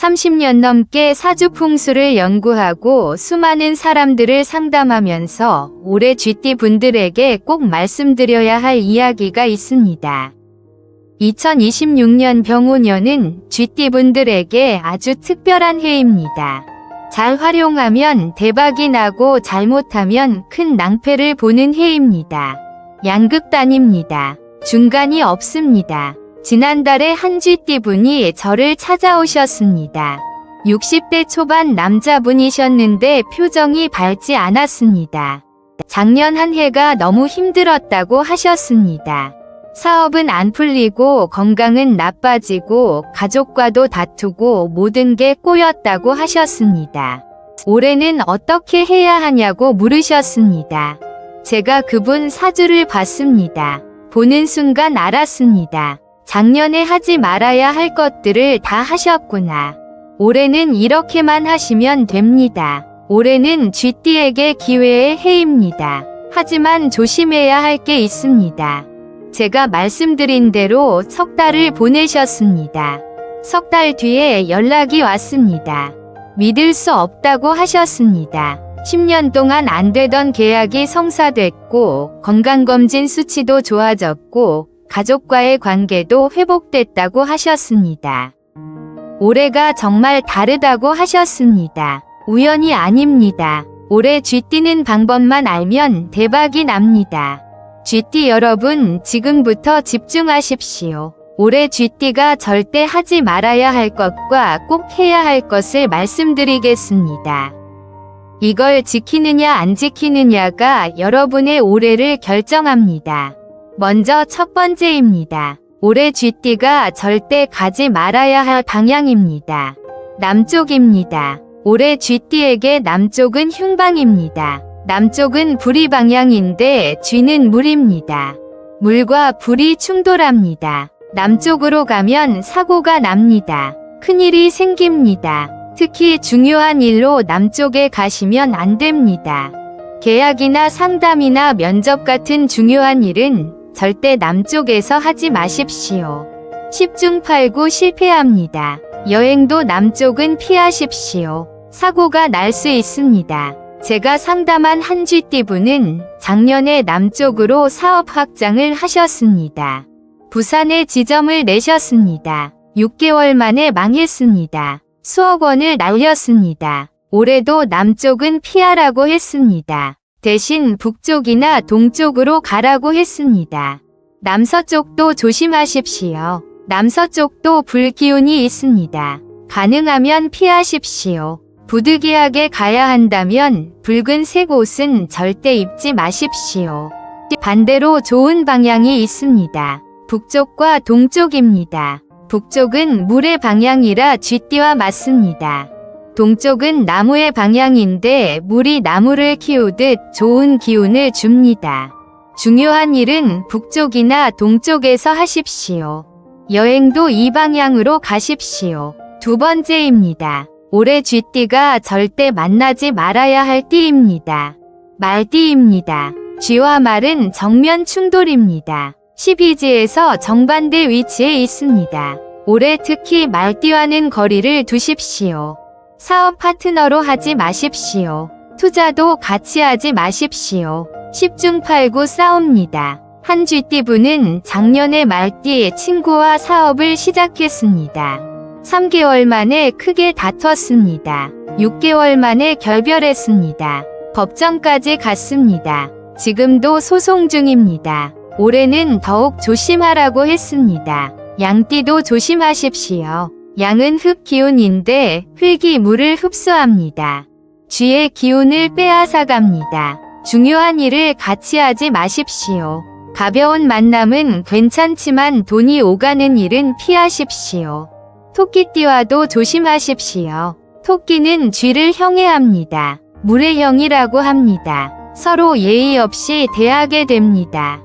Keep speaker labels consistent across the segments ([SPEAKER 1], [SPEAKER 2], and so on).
[SPEAKER 1] 30년 넘게 사주 풍수를 연구하고 수많은 사람들을 상담하면서 올해 쥐띠 분들에게 꼭 말씀드려야 할 이야기가 있습니다. 2026년 병오년은 쥐띠 분들에게 아주 특별한 해입니다. 잘 활용하면 대박이 나고 잘못하면 큰 낭패를 보는 해입니다. 양극단입니다. 중간이 없습니다. 지난달에 한 쥐띠 분이 저를 찾아오셨습니다. 60대 초반 남자분이셨는데 표정이 밝지 않았습니다. 작년 한 해가 너무 힘들었다고 하셨습니다. 사업은 안 풀리고 건강은 나빠지고 가족과도 다투고 모든 게 꼬였다고 하셨습니다. 올해는 어떻게 해야 하냐고 물으셨습니다. 제가 그분 사주를 봤습니다. 보는 순간 알았습니다. 작년에 하지 말아야 할 것들을 다 하셨구나. 올해는 이렇게만 하시면 됩니다. 올해는 쥐띠에게 기회의 해입니다. 하지만 조심해야 할 게 있습니다. 제가 말씀드린 대로 석 달을 보내셨습니다. 석 달 뒤에 연락이 왔습니다. 믿을 수 없다고 하셨습니다. 10년 동안 안 되던 계약이 성사됐고 건강검진 수치도 좋아졌고 가족과의 관계도 회복됐다고 하셨습니다. 올해가 정말 다르다고 하셨습니다. 우연이 아닙니다. 올해 쥐띠는 방법만 알면 대박이 납니다. 쥐띠 여러분, 지금부터 집중하십시오. 올해 쥐띠가 절대 하지 말아야 할 것과 꼭 해야 할 것을 말씀드리겠습니다. 이걸 지키느냐 안 지키느냐가 여러분의 올해를 결정합니다. 먼저 첫 번째입니다. 올해 쥐띠가 절대 가지 말아야 할 방향입니다. 남쪽입니다. 올해 쥐띠에게 남쪽은 흉방입니다. 남쪽은 불이 방향인데 쥐는 물입니다. 물과 불이 충돌합니다. 남쪽으로 가면 사고가 납니다. 큰일이 생깁니다. 특히 중요한 일로 남쪽에 가시면 안 됩니다. 계약이나 상담이나 면접 같은 중요한 일은 절대 남쪽에서 하지 마십시오. 10중 8구 실패합니다. 여행도 남쪽은 피하십시오. 사고가 날 수 있습니다. 제가 상담한 한 쥐띠분은 작년에 남쪽으로 사업 확장을 하셨습니다. 부산에 지점을 내셨습니다. 6개월 만에 망했습니다. 수억 원을 날렸습니다. 올해도 남쪽은 피하라고 했습니다. 대신 북쪽이나 동쪽으로 가라고 했습니다. 남서쪽도 조심하십시오. 남서쪽도 불기운이 있습니다. 가능하면 피하십시오. 부득이하게 가야 한다면 붉은색 옷은 절대 입지 마십시오. 반대로 좋은 방향이 있습니다. 북쪽과 동쪽입니다. 북쪽은 물의 방향이라 쥐띠와 맞습니다. 동쪽은 나무의 방향인데 물이 나무를 키우듯 좋은 기운을 줍니다. 중요한 일은 북쪽이나 동쪽에서 하십시오. 여행도 이 방향으로 가십시오. 두 번째입니다. 올해 쥐띠가 절대 만나지 말아야 할 띠입니다. 말띠입니다. 쥐와 말은 정면 충돌입니다. 12지에서 정반대 위치에 있습니다. 올해 특히 말띠와는 거리를 두십시오. 사업 파트너로 하지 마십시오. 투자도 같이 하지 마십시오. 10중 8구 싸웁니다. 한 쥐띠분은 작년에 말띠의 친구와 사업을 시작했습니다. 3개월 만에 크게 다퉜습니다. 6개월 만에 결별했습니다. 법정까지 갔습니다. 지금도 소송 중입니다. 올해는 더욱 조심하라고 했습니다. 양띠도 조심하십시오. 양은 흙 기운인데 흙이 물을 흡수합니다. 쥐의 기운을 빼앗아갑니다. 중요한 일을 같이 하지 마십시오. 가벼운 만남은 괜찮지만 돈이 오가는 일은 피하십시오. 토끼띠와도 조심하십시오. 토끼는 쥐를 형해합니다. 물의 형이라고 합니다. 서로 예의 없이 대하게 됩니다.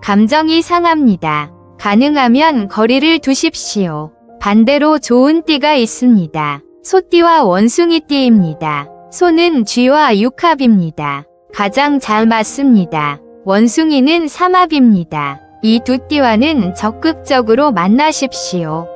[SPEAKER 1] 감정이 상합니다. 가능하면 거리를 두십시오. 반대로 좋은 띠가 있습니다. 소띠와 원숭이띠입니다. 소는 쥐와 육합입니다. 가장 잘 맞습니다. 원숭이는 삼합입니다. 이 두 띠와는 적극적으로 만나십시오.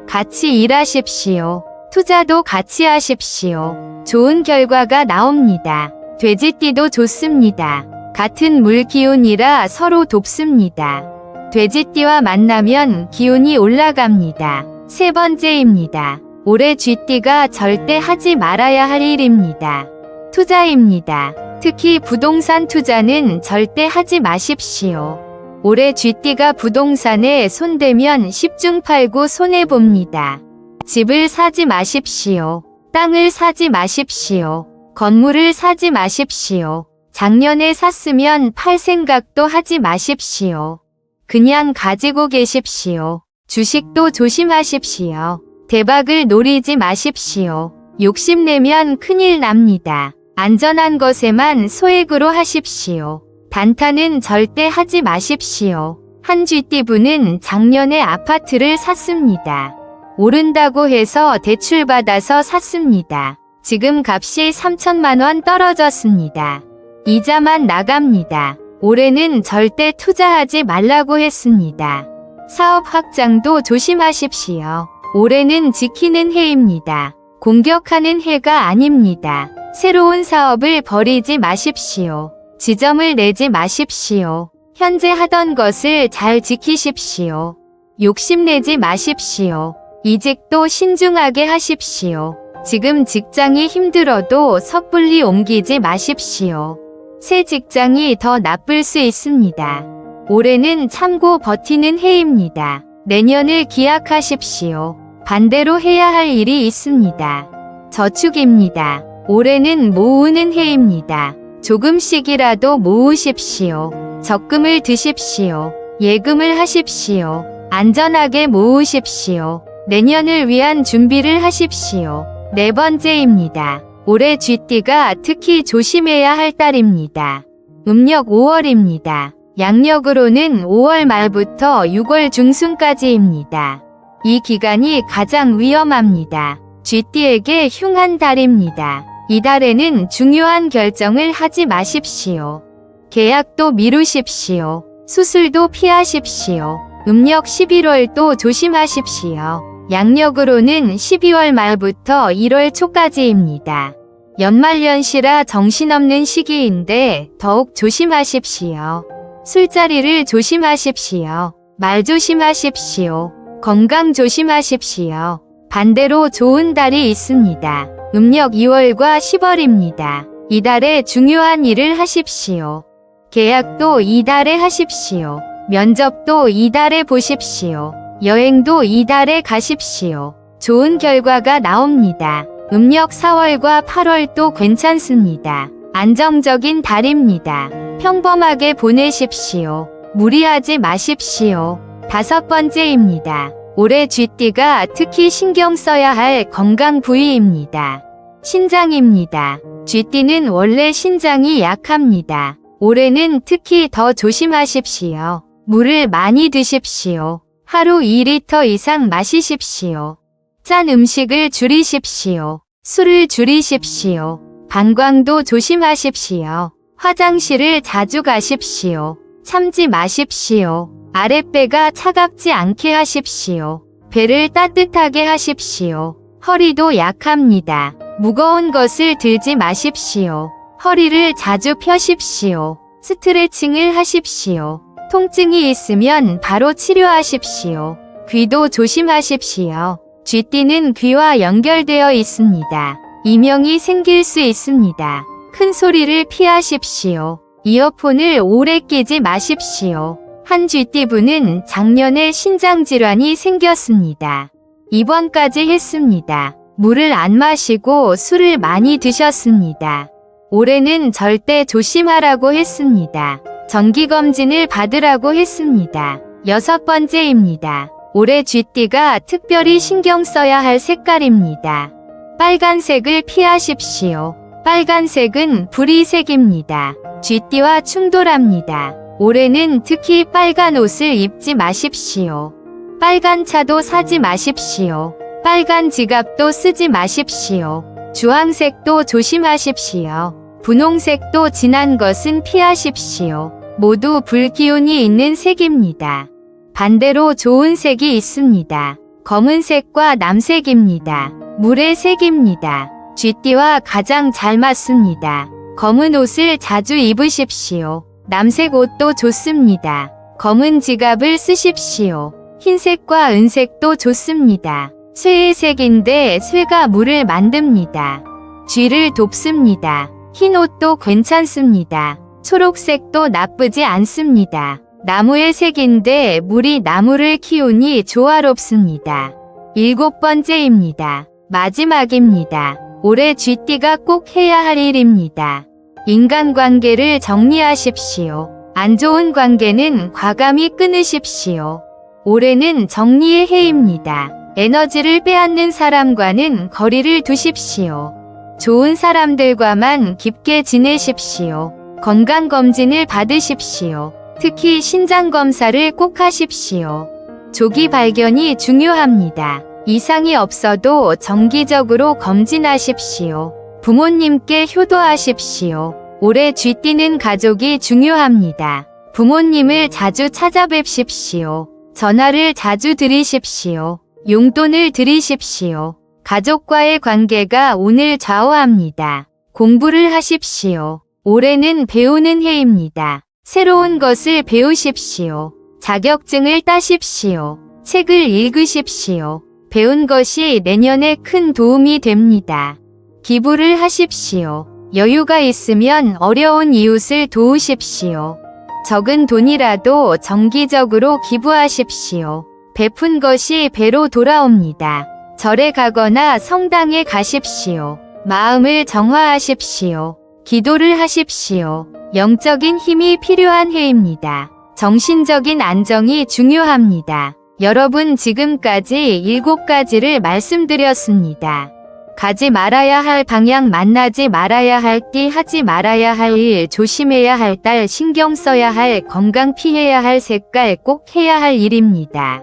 [SPEAKER 1] 같이 일하십시오. 투자도 같이 하십시오. 좋은 결과가 나옵니다. 돼지띠도 좋습니다. 같은 물 기운이라 서로 돕습니다. 돼지띠와 만나면 기운이 올라갑니다. 세 번째입니다. 올해 쥐띠가 절대 하지 말아야 할 일입니다. 투자입니다. 특히 부동산 투자는 절대 하지 마십시오. 올해 쥐띠가 부동산에 손대면 10중 8구 손해봅니다. 집을 사지 마십시오. 땅을 사지 마십시오. 건물을 사지 마십시오. 작년에 샀으면 팔 생각도 하지 마십시오. 그냥 가지고 계십시오. 주식도 조심하십시오. 대박을 노리지 마십시오. 욕심내면 큰일 납니다. 안전한 것에만 소액으로 하십시오. 단타는 절대 하지 마십시오. 한 쥐띠분은 작년에 아파트를 샀습니다. 오른다고 해서 대출받아서 샀습니다. 지금 값이 3천만 원 떨어졌습니다. 이자만 나갑니다. 올해는 절대 투자하지 말라고 했습니다. 사업 확장도 조심하십시오. 올해는 지키는 해입니다. 공격하는 해가 아닙니다. 새로운 사업을 벌이지 마십시오. 지점을 내지 마십시오. 현재 하던 것을 잘 지키십시오. 욕심내지 마십시오. 이직도 신중하게 하십시오. 지금 직장이 힘들어도 섣불리 옮기지 마십시오. 새 직장이 더 나쁠 수 있습니다. 올해는 참고 버티는 해입니다. 내년을 기약하십시오. 반대로 해야 할 일이 있습니다. 저축입니다. 올해는 모으는 해입니다. 조금씩이라도 모으십시오. 적금을 드십시오. 예금을 하십시오. 안전하게 모으십시오. 내년을 위한 준비를 하십시오. 네 번째입니다. 올해 쥐띠가 특히 조심해야 할 달입니다. 음력 5월입니다. 양력으로는 5월 말부터 6월 중순까지입니다. 이 기간이 가장 위험합니다. 쥐띠에게 흉한 달입니다. 이 달에는 중요한 결정을 하지 마십시오. 계약도 미루십시오. 수술도 피하십시오. 음력 11월도 조심하십시오. 양력으로는 12월 말부터 1월 초까지입니다. 연말연시라 정신없는 시기인데 더욱 조심하십시오. 술자리를 조심하십시오. 말 조심하십시오. 건강 조심하십시오. 반대로 좋은 달이 있습니다. 음력 2월과 10월입니다. 이달에 중요한 일을 하십시오. 계약도 이달에 하십시오. 면접도 이달에 보십시오. 여행도 이달에 가십시오. 좋은 결과가 나옵니다. 음력 4월과 8월도 괜찮습니다. 안정적인 달입니다. 평범하게 보내십시오. 무리하지 마십시오. 다섯 번째입니다. 올해 쥐띠가 특히 신경 써야 할 건강 부위입니다. 신장입니다. 쥐띠는 원래 신장이 약합니다. 올해는 특히 더 조심하십시오. 물을 많이 드십시오. 하루 2리터 이상 마시십시오. 짠 음식을 줄이십시오. 술을 줄이십시오. 방광도 조심하십시오. 화장실을 자주 가십시오. 참지 마십시오. 아랫배가 차갑지 않게 하십시오. 배를 따뜻하게 하십시오. 허리도 약합니다. 무거운 것을 들지 마십시오. 허리를 자주 펴십시오. 스트레칭을 하십시오. 통증이 있으면 바로 치료하십시오. 귀도 조심하십시오. 쥐띠는 귀와 연결되어 있습니다. 이명이 생길 수 있습니다. 큰 소리를 피하십시오. 이어폰을 오래 끼지 마십시오. 한 쥐띠분은 작년에 신장질환이 생겼습니다. 입원까지 했습니다. 물을 안 마시고 술을 많이 드셨습니다. 올해는 절대 조심하라고 했습니다. 정기검진을 받으라고 했습니다. 여섯 번째입니다. 올해 쥐띠가 특별히 신경 써야 할 색깔입니다. 빨간색을 피하십시오. 빨간색은 불의 색입니다. 쥐띠와 충돌합니다. 올해는 특히 빨간 옷을 입지 마십시오. 빨간 차도 사지 마십시오. 빨간 지갑도 쓰지 마십시오. 주황색도 조심하십시오. 분홍색도 진한 것은 피하십시오. 모두 불기운이 있는 색입니다. 반대로 좋은 색이 있습니다. 검은색과 남색입니다. 물의 색입니다. 쥐띠와 가장 잘 맞습니다. 검은 옷을 자주 입으십시오. 남색 옷도 좋습니다. 검은 지갑을 쓰십시오. 흰색과 은색도 좋습니다. 쇠의 색인데 쇠가 물을 만듭니다. 쥐를 돕습니다. 흰 옷도 괜찮습니다. 초록색도 나쁘지 않습니다. 나무의 색인데 물이 나무를 키우니 조화롭습니다. 7번째입니다. 마지막입니다. 올해 쥐띠가 꼭 해야 할 일입니다. 인간관계를 정리하십시오. 안 좋은 관계는 과감히 끊으십시오. 올해는 정리의 해입니다. 에너지를 빼앗는 사람과는 거리를 두십시오. 좋은 사람들과만 깊게 지내십시오. 건강검진을 받으십시오. 특히 신장검사를 꼭 하십시오. 조기 발견이 중요합니다. 이상이 없어도 정기적으로 검진하십시오. 부모님께 효도하십시오. 올해 쥐띠는 가족이 중요합니다. 부모님을 자주 찾아뵙십시오. 전화를 자주 드리십시오. 용돈을 드리십시오. 가족과의 관계가 오늘 좌우합니다. 공부를 하십시오. 올해는 배우는 해입니다. 새로운 것을 배우십시오. 자격증을 따십시오. 책을 읽으십시오. 배운 것이 내년에 큰 도움이 됩니다. 기부를 하십시오. 여유가 있으면 어려운 이웃을 도우십시오. 적은 돈이라도 정기적으로 기부하십시오. 베푼 것이 배로 돌아옵니다. 절에 가거나 성당에 가십시오. 마음을 정화하십시오. 기도를 하십시오. 영적인 힘이 필요한 해입니다. 정신적인 안정이 중요합니다. 여러분, 지금까지 7가지를 말씀드렸습니다. 가지 말아야 할 방향, 만나지 말아야 할 띠, 하지 말아야 할 일, 조심해야 할 달, 신경 써야 할 건강, 피해야 할 색깔, 꼭 해야 할 일입니다.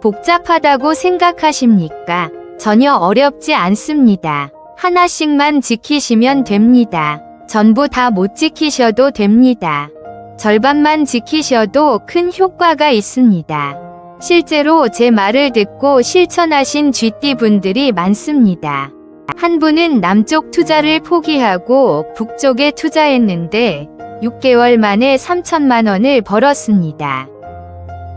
[SPEAKER 1] 복잡하다고 생각하십니까? 전혀 어렵지 않습니다. 하나씩만 지키시면 됩니다. 전부 다 못 지키셔도 됩니다. 절반만 지키셔도 큰 효과가 있습니다. 실제로 제 말을 듣고 실천하신 쥐띠 분들이 많습니다. 한 분은 남쪽 투자를 포기하고 북쪽에 투자했는데 6개월 만에 3천만 원을 벌었습니다.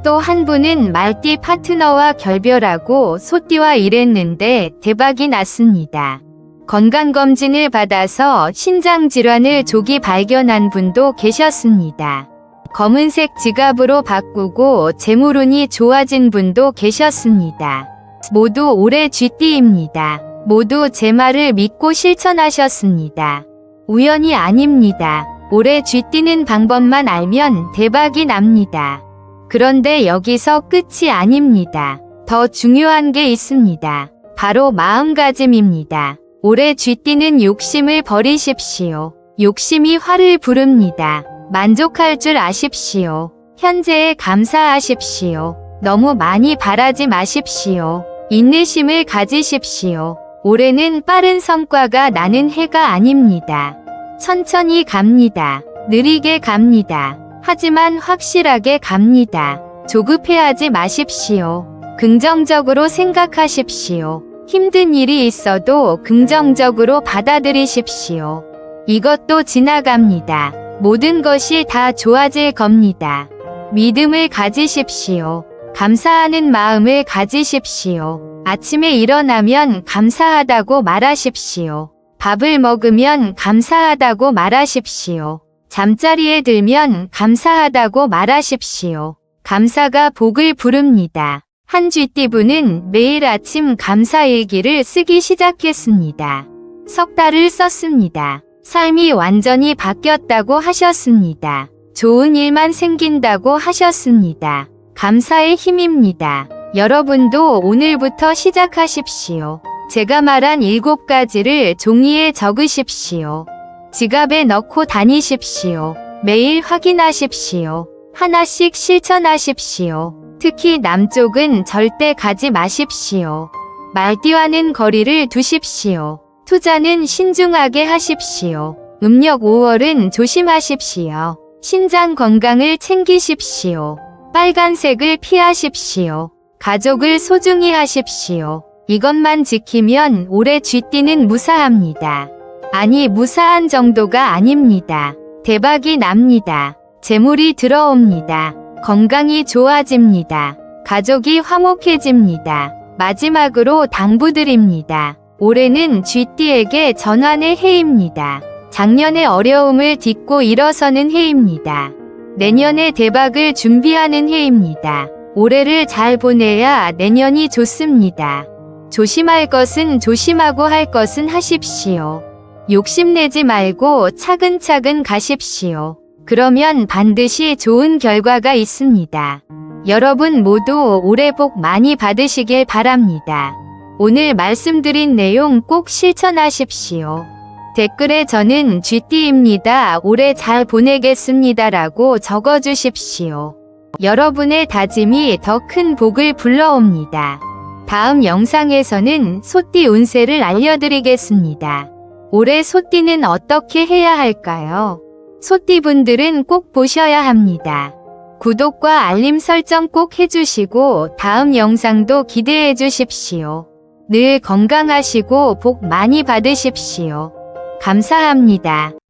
[SPEAKER 1] 또 한 분은 말띠 파트너와 결별하고 소띠와 일했는데 대박이 났습니다. 건강검진을 받아서 신장질환을 조기 발견한 분도 계셨습니다. 검은색 지갑으로 바꾸고 재물운이 좋아진 분도 계셨습니다. 모두 올해 쥐띠입니다. 모두 제 말을 믿고 실천하셨습니다. 우연이 아닙니다. 올해 쥐띠는 방법만 알면 대박이 납니다. 그런데 여기서 끝이 아닙니다. 더 중요한 게 있습니다. 바로 마음가짐입니다. 올해 쥐띠는 욕심을 버리십시오. 욕심이 화를 부릅니다. 만족할 줄 아십시오. 현재에 감사하십시오. 너무 많이 바라지 마십시오. 인내심을 가지십시오. 올해는 빠른 성과가 나는 해가 아닙니다. 천천히 갑니다. 느리게 갑니다. 하지만 확실하게 갑니다. 조급해하지 마십시오. 긍정적으로 생각하십시오. 힘든 일이 있어도 긍정적으로 받아들이십시오. 이것도 지나갑니다. 모든 것이 다 좋아질 겁니다. 믿음을 가지십시오. 감사하는 마음을 가지십시오. 아침에 일어나면 감사하다고 말하십시오. 밥을 먹으면 감사하다고 말하십시오. 잠자리에 들면 감사하다고 말하십시오. 감사가 복을 부릅니다. 한 쥐띠분은 매일 아침 감사일기를 쓰기 시작했습니다. 석 달을 썼습니다. 삶이 완전히 바뀌었다고 하셨습니다. 좋은 일만 생긴다고 하셨습니다. 감사의 힘입니다. 여러분도 오늘부터 시작하십시오. 제가 말한 7가지를 종이에 적으십시오. 지갑에 넣고 다니십시오. 매일 확인하십시오. 하나씩 실천하십시오. 특히 남쪽은 절대 가지 마십시오. 말띠와는 거리를 두십시오. 투자는 신중하게 하십시오. 음력 5월은 조심하십시오. 신장 건강을 챙기십시오. 빨간색을 피하십시오. 가족을 소중히 하십시오. 이것만 지키면 올해 쥐띠는 무사합니다. 아니, 무사한 정도가 아닙니다. 대박이 납니다. 재물이 들어옵니다. 건강이 좋아집니다. 가족이 화목해집니다. 마지막으로 당부드립니다. 올해는 쥐띠에게 전환의 해입니다. 작년의 어려움을 딛고 일어서는 해입니다. 내년의 대박을 준비하는 해입니다. 올해를 잘 보내야 내년이 좋습니다. 조심할 것은 조심하고 할 것은 하십시오. 욕심내지 말고 차근차근 가십시오. 그러면 반드시 좋은 결과가 있습니다. 여러분 모두 올해 복 많이 받으시길 바랍니다. 오늘 말씀드린 내용 꼭 실천하십시오. 댓글에 저는 쥐띠입니다. 올해 잘 보내겠습니다라고 적어주십시오. 여러분의 다짐이 더 큰 복을 불러옵니다. 다음 영상에서는 소띠 운세를 알려드리겠습니다. 올해 소띠는 어떻게 해야 할까요? 소띠분들은 꼭 보셔야 합니다. 구독과 알림 설정 꼭 해주시고 다음 영상도 기대해 주십시오. 늘 건강하시고 복 많이 받으십시오. 감사합니다.